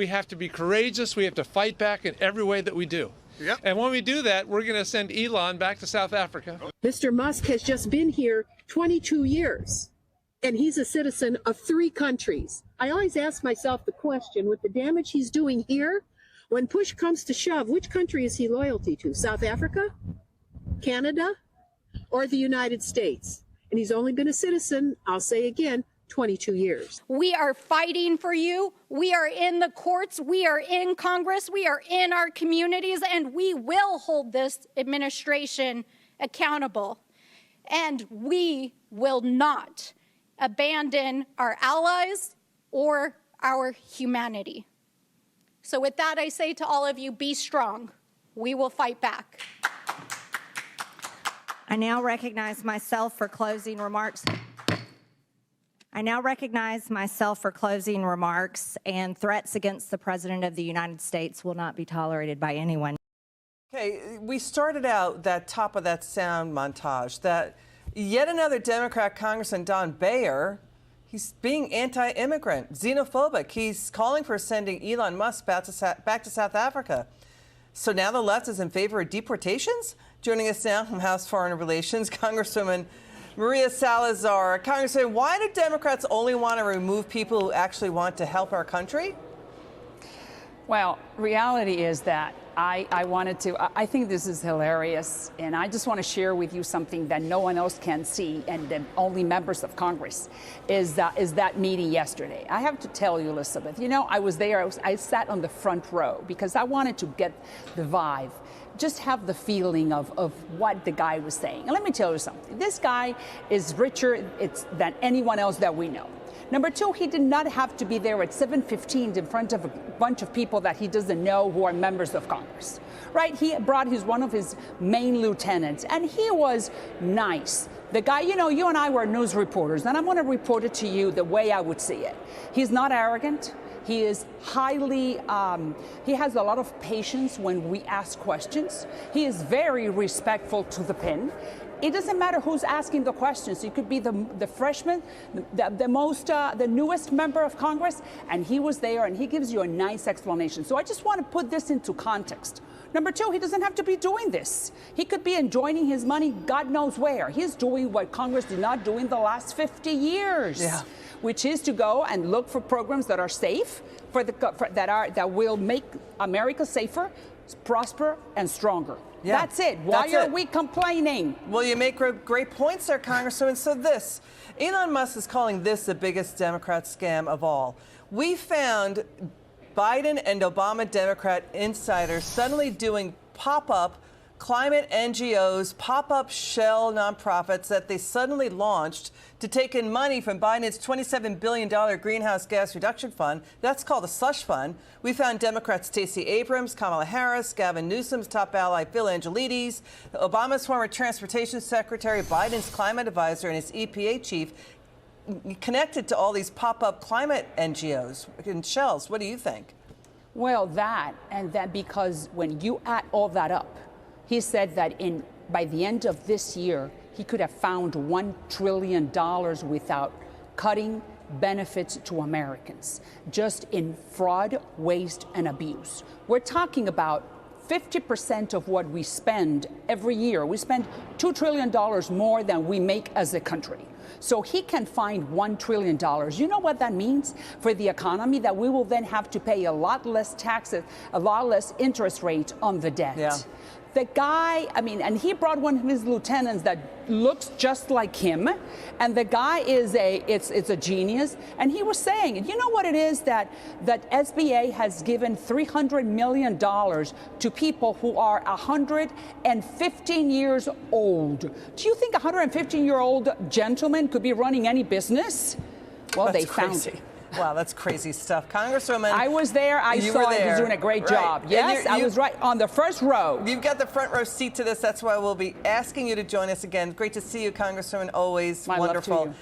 We have to be courageous. We have to fight back in every way that we do. Yep. And when we do that, we're going to send Elon back to South Africa. Mr. Musk has just been here 22 years, and he's a citizen of 3 countries. I always ask myself the question, with the damage he's doing here, when push comes to shove, which country is he loyalty to? South Africa, Canada, or the United States? And he's only been a citizen, I'll say again, 22 years. We are fighting for you. We are in the courts. We are in Congress. We are in our communities, and we will hold this administration accountable. And we will not abandon our allies or our humanity. So with that, I say to all of you, be strong. We will fight back. I now recognize myself for closing remarks. And threats against the President of the United States will not be tolerated by anyone. Okay, we started out that top of that sound montage that yet another Democrat Congressman, Don Bayer, he's being anti-immigrant, xenophobic. He's calling for sending Elon Musk back to South Africa. So now the left is in favor of deportations? Joining us now from House Foreign Relations, Congresswoman María Salazar. Congresswoman, why do Democrats only want to remove people who actually want to help our country? Well, reality is that I think this is hilarious, and I just want to share with you something that no one else can see, and only members of Congress, is that meeting yesterday. I have to tell you, Elizabeth, you know, I was there, I sat on the front row because I wanted to get the vibe, just have the feeling of what the guy was saying. And let me tell you something, this guy is richer than anyone else that we know. Number 2, he did not have to be there at 7:15 in front of a bunch of people that he doesn't know who are members of Congress, right? He brought one of his main lieutenants, and he was nice. The guy, you know, you and I were news reporters, and I'm going to report it to you the way I would see it. He's not arrogant. He is highly, he has a lot of patience when we ask questions. He is very respectful to the pin. It doesn't matter who's asking the questions. It could be the freshman, the newest member of Congress, and he was there, and he gives you a nice explanation. So I just want to put this into context. Number 2, he doesn't have to be doing this. He could be enjoying his money God knows where. He's doing what Congress did not do in the last 50 years. Yeah. Which is to go and look for programs that are safe, that will make America safer, prosper, and stronger. Yeah, that's it. Why are we complaining? Well, you make great points there, Congresswoman. So Elon Musk is calling this the biggest Democrat scam of all. We found Biden and Obama Democrat insiders suddenly doing pop-up climate NGOs, pop-up shell nonprofits that they suddenly launched to take in money from Biden's $27 billion greenhouse gas reduction fund. That's called a slush fund. We found Democrats Stacey Abrams, Kamala Harris, Gavin Newsom's top ally Phil Angelides, Obama's former transportation secretary, Biden's climate advisor, and his EPA chief connected to all these pop-up climate NGOs and shells. What do you think? Well, that because when you add all that up, he said that by the end of this year, he could have found $1 trillion without cutting benefits to Americans, just in fraud, waste, and abuse. We're talking about 50% of what we spend every year. We spend $2 trillion more than we make as a country. So he can find $1 trillion. You know what that means for the economy? That we will then have to pay a lot less taxes, a lot less interest rate on the debt. Yeah. The guy, and he brought one of his lieutenants that looks just like him, and the guy is it's a genius. And he was saying, you know what it is that SBA has given $300 million to people who are 115 years old. Do you think a 115-year-old gentleman could be running any business? Well, That's they found crazy. it. Wow, that's crazy stuff. Congresswoman. I was there. I saw he was doing a great job. Yes, I was right on the first row. You've got the front row seat to this. That's why we'll be asking you to join us again. Great to see you, Congresswoman. Always wonderful. Love to you.